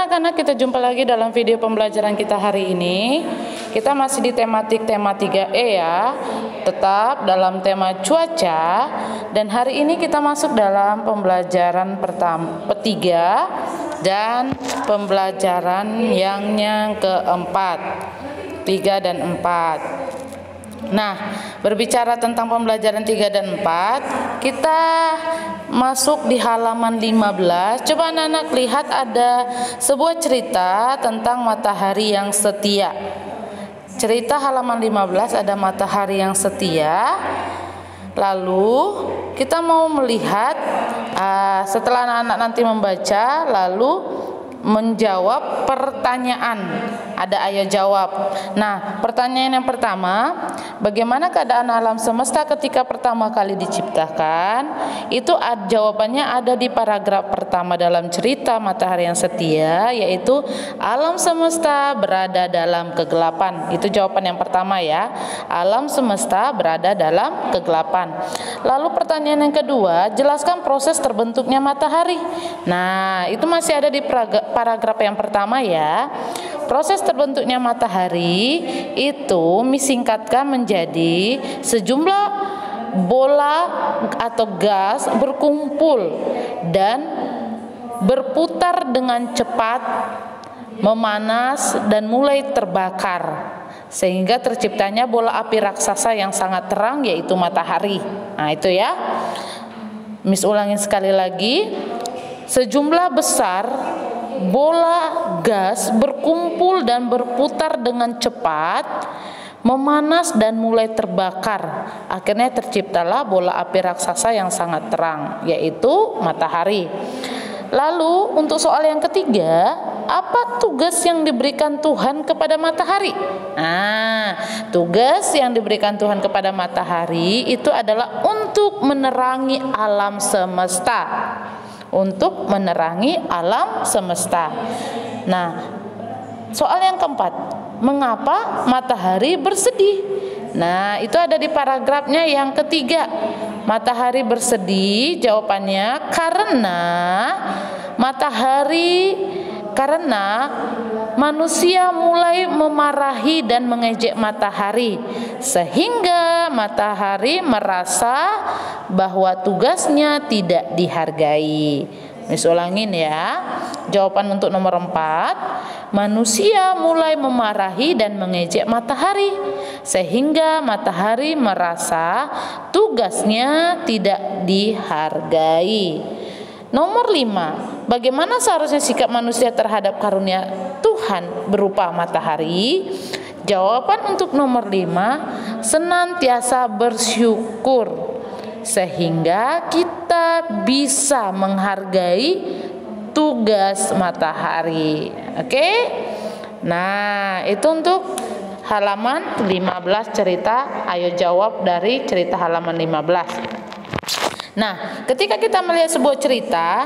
anak-anak, kita jumpa lagi dalam video pembelajaran kita hari ini. Kita masih di tematik tema 3E ya, tetap dalam tema cuaca. Dan hari ini kita masuk dalam pembelajaran ketiga dan pembelajaran yang keempat, 3 dan 4. Nah, berbicara tentang pembelajaran 3 dan 4, kita masuk di halaman 15. Coba anak-anak lihat, ada sebuah cerita tentang matahari yang setia. Cerita halaman 15 ada matahari yang setia. Lalu kita mau melihat setelah anak-anak nanti membaca lalu menjawab pertanyaan. Ada ayo jawab. Nah, pertanyaan yang pertama, bagaimana keadaan alam semesta ketika pertama kali diciptakan? Itu jawabannya ada di paragraf pertama dalam cerita Matahari yang Setia, yaitu alam semesta berada dalam kegelapan. Itu jawaban yang pertama ya. Alam semesta berada dalam kegelapan. Lalu pertanyaan yang kedua, jelaskan proses terbentuknya matahari. Nah, itu masih ada di paragraf yang pertama ya. Proses terbentuknya matahari itu disingkatkan menjadi sejumlah bola atau gas berkumpul dan berputar dengan cepat, memanas dan mulai terbakar, sehingga terciptanya bola api raksasa yang sangat terang, yaitu matahari. Nah, itu ya. Miss ulangin sekali lagi. Sejumlah besar bola gas berkumpul dan berputar dengan cepat, memanas dan mulai terbakar. Akhirnya terciptalah bola api raksasa yang sangat terang, yaitu matahari. Lalu untuk soal yang ketiga, apa tugas yang diberikan Tuhan kepada matahari? Nah, tugas yang diberikan Tuhan kepada matahari itu adalah untuk menerangi alam semesta. Untuk menerangi alam semesta. Nah, soal yang keempat, mengapa matahari bersedih? Nah, itu ada di paragrafnya yang ketiga. Matahari bersedih, jawabannya karena manusia mulai memarahi dan mengejek matahari, sehingga matahari merasa bahwa tugasnya tidak dihargai. Miss ulangin ya. Jawaban untuk nomor 4, manusia mulai memarahi dan mengejek matahari, sehingga matahari merasa tugasnya tidak dihargai. Nomor 5, bagaimana seharusnya sikap manusia terhadap karunia Tuhan berupa matahari? Jawaban untuk nomor 5, senantiasa bersyukur, sehingga kita bisa menghargai tugas matahari. Oke? Nah, itu untuk halaman 15 cerita ayo jawab dari cerita halaman 15. Nah, ketika kita melihat sebuah cerita,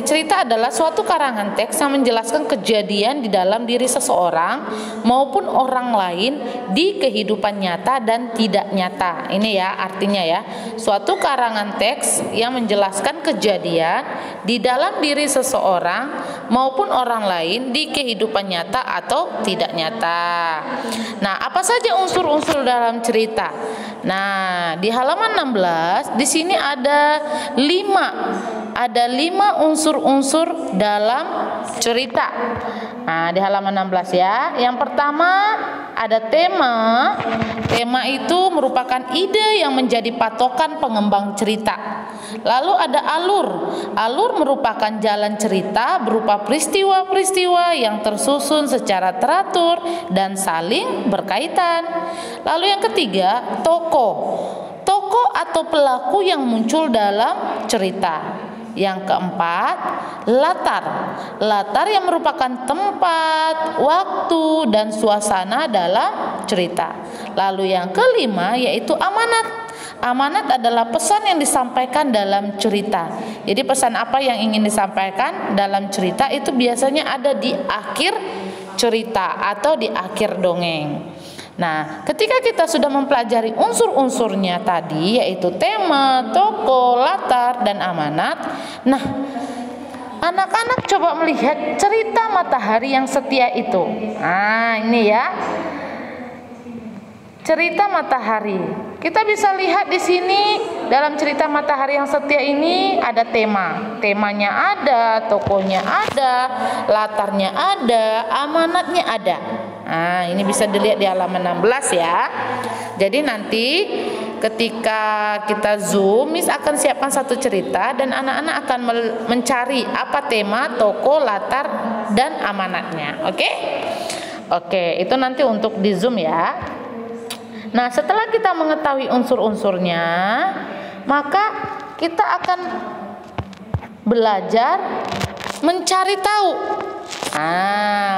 cerita adalah suatu karangan teks yang menjelaskan kejadian di dalam diri seseorang maupun orang lain di kehidupan nyata dan tidak nyata. Ini ya artinya ya, suatu karangan teks yang menjelaskan kejadian di dalam diri seseorang maupun orang lain di kehidupan nyata atau tidak nyata. Nah, apa saja unsur-unsur dalam cerita? Nah, di halaman 16 di sini ada 5 unsur-unsur dalam cerita. Nah, di halaman 16 ya. Yang pertama ada tema. Tema itu merupakan ide yang menjadi patokan pengembang cerita. Lalu ada alur. Alur merupakan jalan cerita berupa peristiwa-peristiwa yang tersusun secara teratur dan saling berkaitan. Lalu yang ketiga, tokoh atau pelaku yang muncul dalam cerita. Yang keempat, latar yang merupakan tempat, waktu, dan suasana dalam cerita. Lalu yang kelima yaitu amanat. Amanat adalah pesan yang disampaikan dalam cerita. Jadi pesan apa yang ingin disampaikan dalam cerita itu biasanya ada di akhir cerita atau di akhir dongeng. Nah, ketika kita sudah mempelajari unsur-unsurnya tadi, yaitu tema, tokoh, latar, dan amanat. Nah, anak-anak coba melihat cerita matahari yang setia itu. Nah, ini ya. Cerita matahari. Kita bisa lihat di sini dalam cerita matahari yang setia ini ada tema. Temanya ada, tokohnya ada, latarnya ada, amanatnya ada. Nah, ini bisa dilihat di halaman 16 ya. Jadi nanti ketika kita zoom, Miss akan siapkan satu cerita dan anak-anak akan mencari apa tema, tokoh, latar, dan amanatnya. Oke? Oke, itu nanti untuk di zoom ya. Nah, setelah kita mengetahui unsur-unsurnya, maka kita akan belajar mencari tahu. Nah,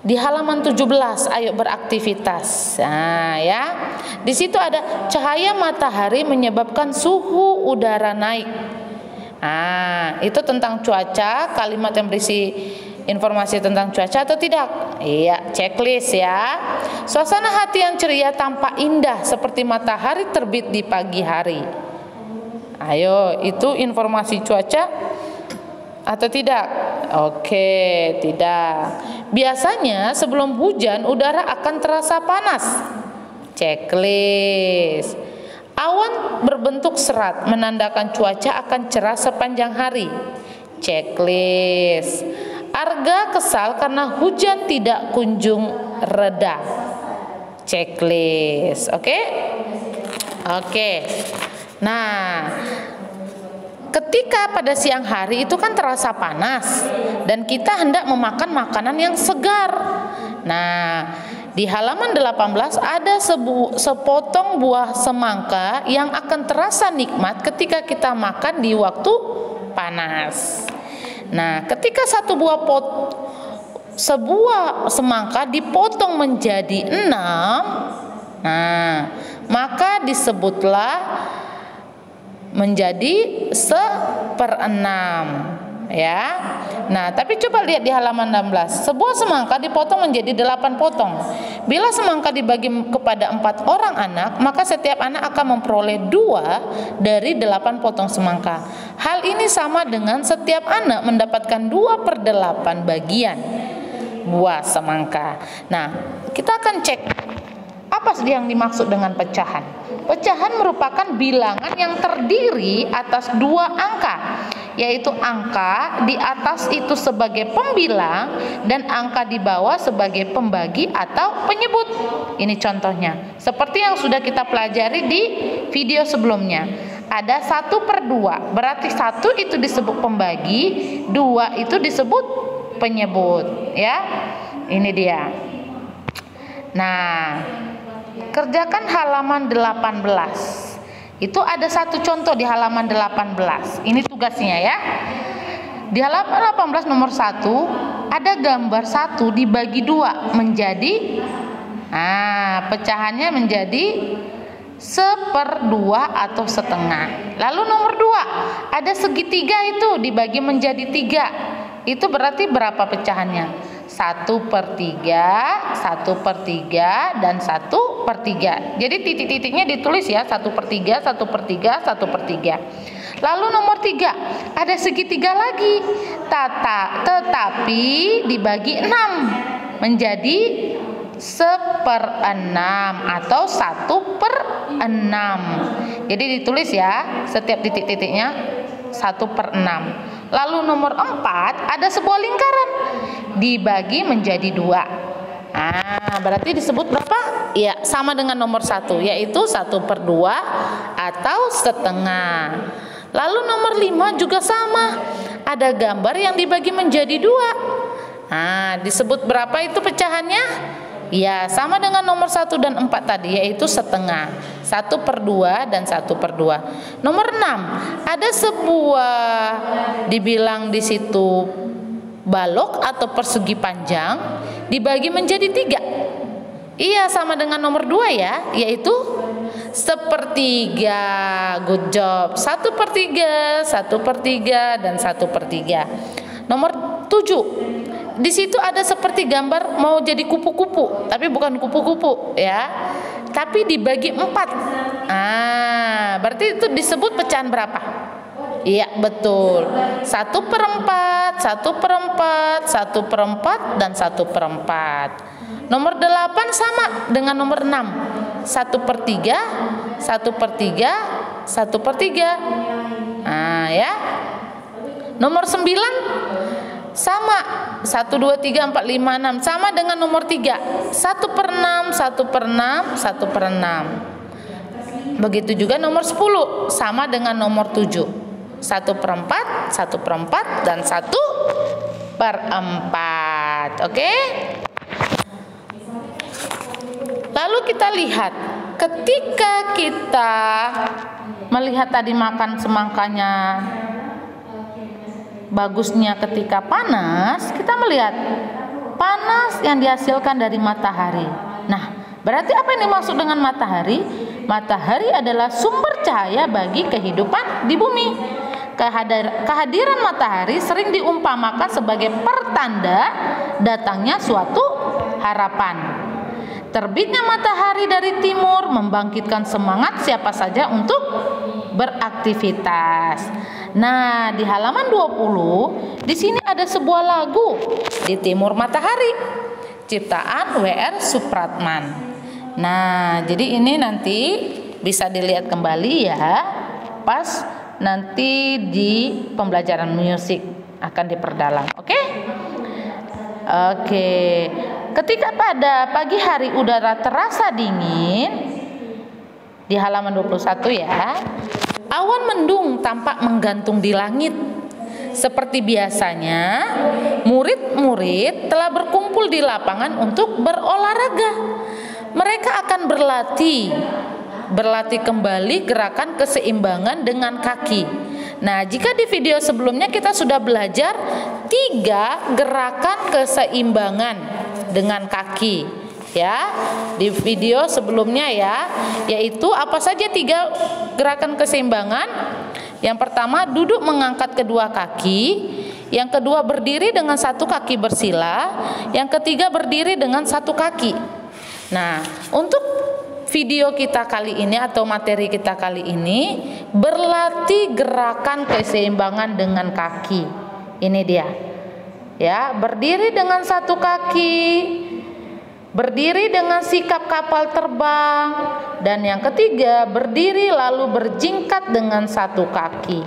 di halaman 17, ayo beraktivitas. Nah, ya. Di situ ada cahaya matahari menyebabkan suhu udara naik. Nah, itu tentang cuaca, kalimat yang berisi informasi tentang cuaca atau tidak? Iya, checklist ya. Suasana hati yang ceria tampak indah seperti matahari terbit di pagi hari. Ayo, itu informasi cuaca atau tidak? Oke, tidak. Biasanya sebelum hujan udara akan terasa panas. Checklist. Awan berbentuk serat menandakan cuaca akan cerah sepanjang hari. Checklist. Arga kesal karena hujan tidak kunjung reda. Checklist. Oke? Oke. Nah, ketika pada siang hari itu kan terasa panas dan kita hendak memakan makanan yang segar. Nah, di halaman 18 ada sepotong buah semangka yang akan terasa nikmat ketika kita makan di waktu panas. Nah, ketika sebuah semangka dipotong menjadi 6, nah, maka disebutlah menjadi 1/6 ya. Nah, tapi coba lihat di halaman 16. Sebuah semangka dipotong menjadi 8 potong. Bila semangka dibagi kepada 4 orang anak, maka setiap anak akan memperoleh 2 dari 8 potong semangka. Hal ini sama dengan setiap anak mendapatkan 2/8 bagian buah semangka. Nah, kita akan cek apa yang dimaksud dengan pecahan. Pecahan merupakan bilangan yang terdiri atas 2 angka, yaitu angka di atas itu sebagai pembilang dan angka di bawah sebagai pembagi atau penyebut. Ini contohnya, seperti yang sudah kita pelajari di video sebelumnya. Ada 1/2, berarti 1 itu disebut pembagi, 2 itu disebut penyebut, ya. Ini dia. Nah, kerjakan halaman 18. Itu ada satu contoh di halaman 18. Ini tugasnya ya. Di halaman 18 nomor 1 ada gambar 1 dibagi 2 menjadi, pecahannya menjadi 1/2 atau setengah. Lalu nomor 2 ada segitiga itu dibagi menjadi 3. Itu berarti berapa pecahannya? 1/3, 1/3, dan 1/3. Jadi titik-titiknya ditulis ya, 1/3, 1/3, 1/3. Lalu nomor 3 ada segitiga lagi, tetapi dibagi 6 menjadi 1/6 atau 1/6. Jadi ditulis ya, setiap titik-titiknya 1/6. Lalu nomor 4 ada sebuah lingkaran dibagi menjadi 2. Berarti disebut berapa? Ya, sama dengan nomor 1, yaitu 1/2 atau setengah. Lalu nomor 5 juga sama. Ada gambar yang dibagi menjadi 2. Disebut berapa itu pecahannya? Ya, sama dengan nomor 1 dan 4 tadi, yaitu setengah. 1/2 dan 1/2. Nomor 6, ada sebuah dibilang di situ balok atau persegi panjang dibagi menjadi 3. Iya, sama dengan nomor 2 ya, yaitu 1/3. Good job. 1/3, 1/3, dan 1/3. Nomor 7. Di situ ada seperti gambar mau jadi kupu-kupu, tapi bukan kupu-kupu ya, tapi dibagi 4. Berarti itu disebut pecahan berapa? Iya, betul. 1/4, 1/4, 1/4, dan 1/4. Nomor 8 sama dengan nomor 6. 1/3, 1/3, 1/3. Nah, ya. Nomor 9 sama. 1, 2, 3, 4, 5, 6. Sama dengan nomor 3. 1/6, 1/6, 1/6. Begitu juga nomor 10 sama dengan nomor 7. 1/4, 1/4, dan 1/4. Oke? Lalu kita lihat, ketika kita melihat tadi makan semangkanya bagusnya ketika panas, kita melihat panas yang dihasilkan dari matahari. Nah, berarti apa yang dimaksud dengan matahari? Matahari adalah sumber cahaya bagi kehidupan di bumi. Kehadiran matahari sering diumpamakan sebagai pertanda datangnya suatu harapan. Terbitnya matahari dari timur membangkitkan semangat siapa saja untuk beraktivitas. Nah, di halaman 20 di sini ada sebuah lagu, Di Timur Matahari, ciptaan W.R. Supratman. Nah, jadi ini nanti bisa dilihat kembali ya, pas nanti di pembelajaran musik akan diperdalam. Oke? Oke. Ketika pada pagi hari udara terasa dingin, di halaman 21 ya, awan mendung tampak menggantung di langit. Seperti biasanya, murid-murid telah berkumpul di lapangan untuk berolahraga. Mereka akan berlatih kembali gerakan keseimbangan dengan kaki. Nah, jika di video sebelumnya kita sudah belajar 3 gerakan keseimbangan dengan kaki, ya, di video sebelumnya ya, yaitu apa saja 3 gerakan keseimbangan. Yang pertama, duduk mengangkat kedua kaki. Yang kedua, berdiri dengan satu kaki bersila. Yang ketiga, berdiri dengan satu kaki. Nah, untuk video kita kali ini atau materi kita kali ini, berlatih gerakan keseimbangan dengan kaki. Ini dia. Ya, berdiri dengan satu kaki, berdiri dengan sikap kapal terbang, dan yang ketiga, berdiri lalu berjingkat dengan satu kaki.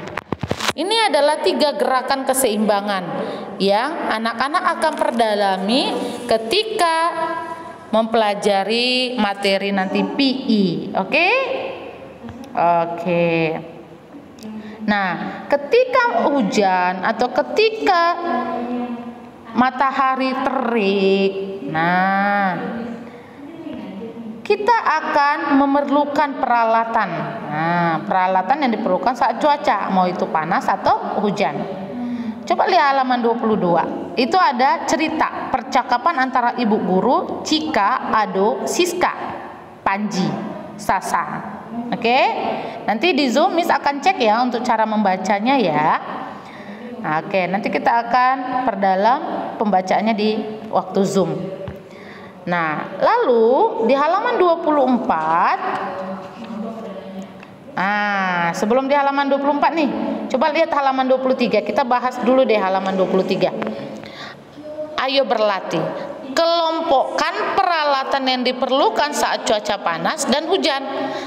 Ini adalah 3 gerakan keseimbangan yang anak-anak akan perdalami ketika mempelajari materi nanti PI. Oke? Oke. Nah, ketika hujan atau ketika matahari terik, nah, kita akan memerlukan peralatan. Nah, peralatan yang diperlukan saat cuaca, mau itu panas atau hujan. Coba lihat halaman 22. Itu ada cerita percakapan antara ibu guru, Cika, Ado, Siska, Panji, Sasa. Oke? Nanti di Zoom Miss akan cek ya untuk cara membacanya ya. Oke, nanti kita akan perdalam pembacaannya di waktu Zoom. Nah, lalu di halaman 24, sebelum di halaman 24 nih, coba lihat halaman 23. Kita bahas dulu deh halaman 23. Ayo berlatih. Kelompokkan peralatan yang diperlukan saat cuaca panas dan hujan.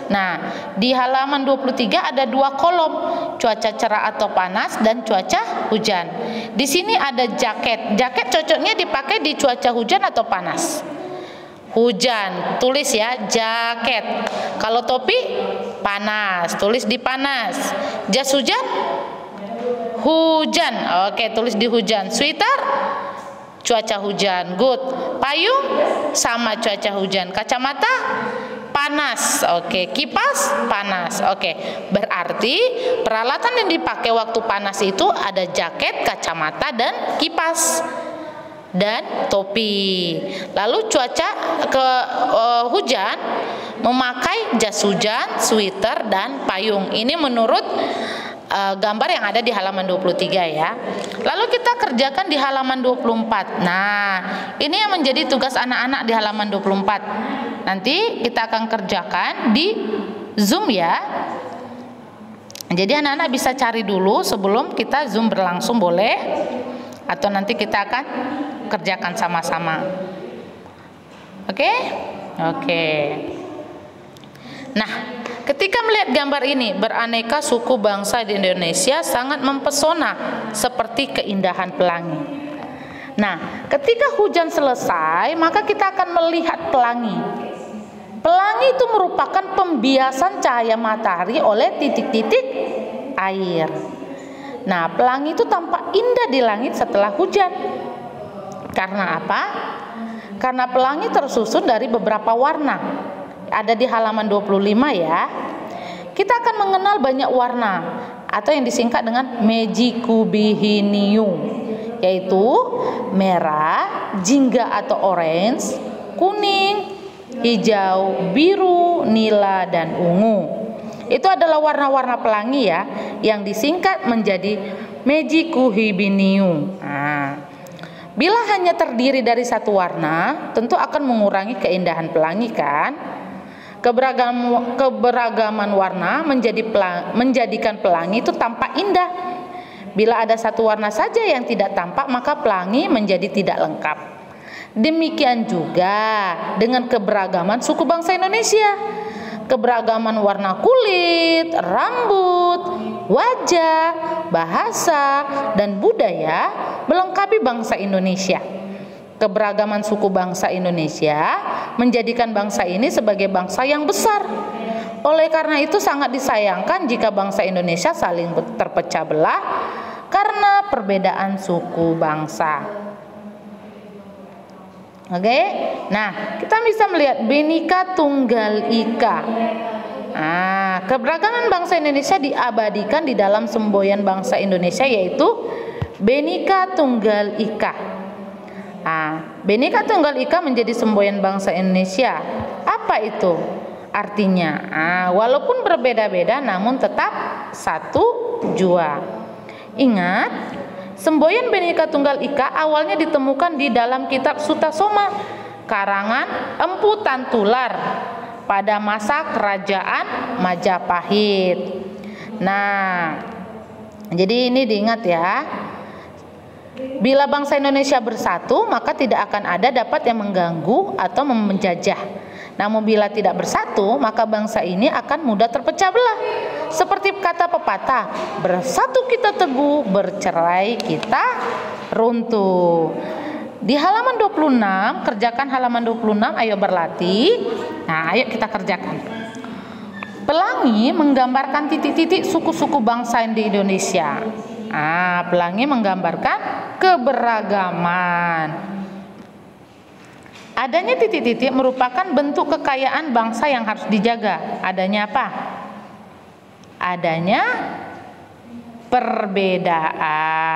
Nah, di halaman 23 ada 2 kolom, cuaca cerah atau panas dan cuaca hujan. Di sini ada jaket. Jaket cocoknya dipakai di cuaca hujan atau panas? Hujan, tulis ya, jaket. Kalau topi, panas, tulis di panas. Jas hujan, hujan. Oke, tulis di hujan. Sweater, cuaca hujan. Good. Payung, sama cuaca hujan. Kacamata, panas. Oke, kipas, panas. Oke, berarti peralatan yang dipakai waktu panas itu ada jaket, kacamata, dan kipas dan topi. Lalu cuaca hujan memakai jas hujan, sweater, dan payung. Ini menurut gambar yang ada di halaman 23 ya. Lalu kita kerjakan di halaman 24. Nah, ini yang menjadi tugas anak-anak di halaman 24. Nanti kita akan kerjakan di Zoom ya. Jadi anak-anak bisa cari dulu sebelum kita Zoom berlangsung, boleh, atau nanti kita akan kerjakan sama-sama. Oke? Oke. Nah, ketika melihat gambar ini, beraneka suku bangsa di Indonesia sangat mempesona seperti keindahan pelangi. Nah, ketika hujan selesai, maka kita akan melihat pelangi. Pelangi itu merupakan pembiasan cahaya matahari oleh titik-titik air. Nah, pelangi itu tampak indah di langit setelah hujan. Karena apa? Karena pelangi tersusun dari beberapa warna. Ada di halaman 25 ya. Kita akan mengenal banyak warna atau yang disingkat dengan Mejikubihiniu, yaitu merah, jingga atau orange, kuning, hijau, biru, nila, dan ungu. Itu adalah warna-warna pelangi ya, yang disingkat menjadi Mejikubihiniu. Nah, bila hanya terdiri dari satu warna, tentu akan mengurangi keindahan pelangi kan? Keberagaman warna menjadikan pelangi itu tampak indah. Bila ada satu warna saja yang tidak tampak, maka pelangi menjadi tidak lengkap. Demikian juga dengan keberagaman suku bangsa Indonesia. Keberagaman warna kulit, rambut, wajah, bahasa, dan budaya melengkapi bangsa Indonesia. Keberagaman suku bangsa Indonesia menjadikan bangsa ini sebagai bangsa yang besar. Oleh karena itu sangat disayangkan jika bangsa Indonesia saling terpecah belah karena perbedaan suku bangsa. Oke, nah kita bisa melihat Bhinneka Tunggal Ika. Nah, keberagaman bangsa Indonesia diabadikan di dalam semboyan bangsa Indonesia, yaitu Bhinneka Tunggal Ika. Nah, Bhinneka Tunggal Ika menjadi semboyan bangsa Indonesia. Apa itu artinya? Nah, walaupun berbeda-beda namun tetap satu jua. Ingat, semboyan Bhinneka Tunggal Ika awalnya ditemukan di dalam kitab Sutasoma karangan Empu Tantular pada masa kerajaan Majapahit. Nah, jadi ini diingat ya. Bila bangsa Indonesia bersatu, maka tidak akan ada dapat yang mengganggu atau menjajah. Namun bila tidak bersatu, maka bangsa ini akan mudah terpecah belah. Seperti kata pepatah, bersatu kita teguh, bercerai kita runtuh. Di halaman 26, kerjakan halaman 26, ayo berlatih. Nah, ayo kita kerjakan. Pelangi menggambarkan titik-titik suku-suku bangsa di Indonesia. Nah, pelangi menggambarkan keberagaman. Adanya titik-titik merupakan bentuk kekayaan bangsa yang harus dijaga. Adanya apa? Adanya perbedaan.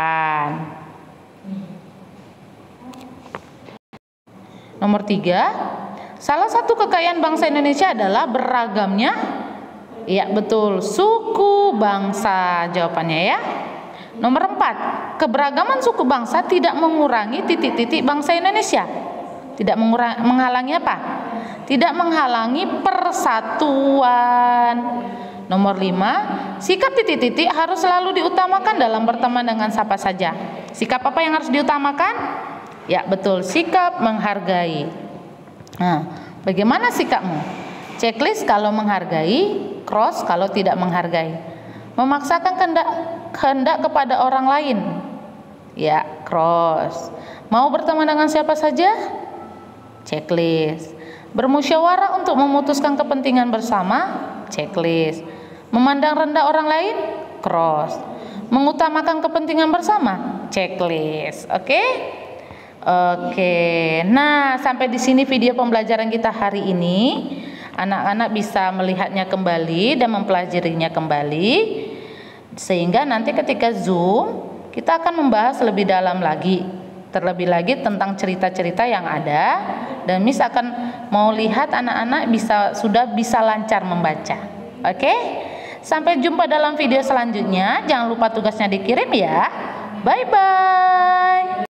Nomor 3, salah satu kekayaan bangsa Indonesia adalah beragamnya, ya betul, suku bangsa. Jawabannya ya. Nomor 4, keberagaman suku bangsa tidak mengurangi titik-titik bangsa Indonesia. Tidak menghalangi apa? Tidak menghalangi persatuan. Nomor 5, sikap titik-titik harus selalu diutamakan dalam berteman dengan siapa saja. Sikap apa yang harus diutamakan? Ya betul, sikap menghargai. Nah, bagaimana sikapmu? Checklist kalau menghargai, cross kalau tidak menghargai. Memaksakan kehendak kepada orang lain, ya cross. Mau berteman dengan siapa saja? Checklist. Bermusyawarah untuk memutuskan kepentingan bersama? Checklist. Memandang rendah orang lain? Cross. Mengutamakan kepentingan bersama? Checklist. Oke? Oke. Nah, sampai di sini video pembelajaran kita hari ini. Anak-anak bisa melihatnya kembali dan mempelajarinya kembali, sehingga nanti ketika Zoom kita akan membahas lebih dalam lagi, terlebih lagi tentang cerita-cerita yang ada, dan Miss akan mau lihat anak-anak sudah bisa lancar membaca. Oke? Sampai jumpa dalam video selanjutnya. Jangan lupa tugasnya dikirim ya. Bye bye.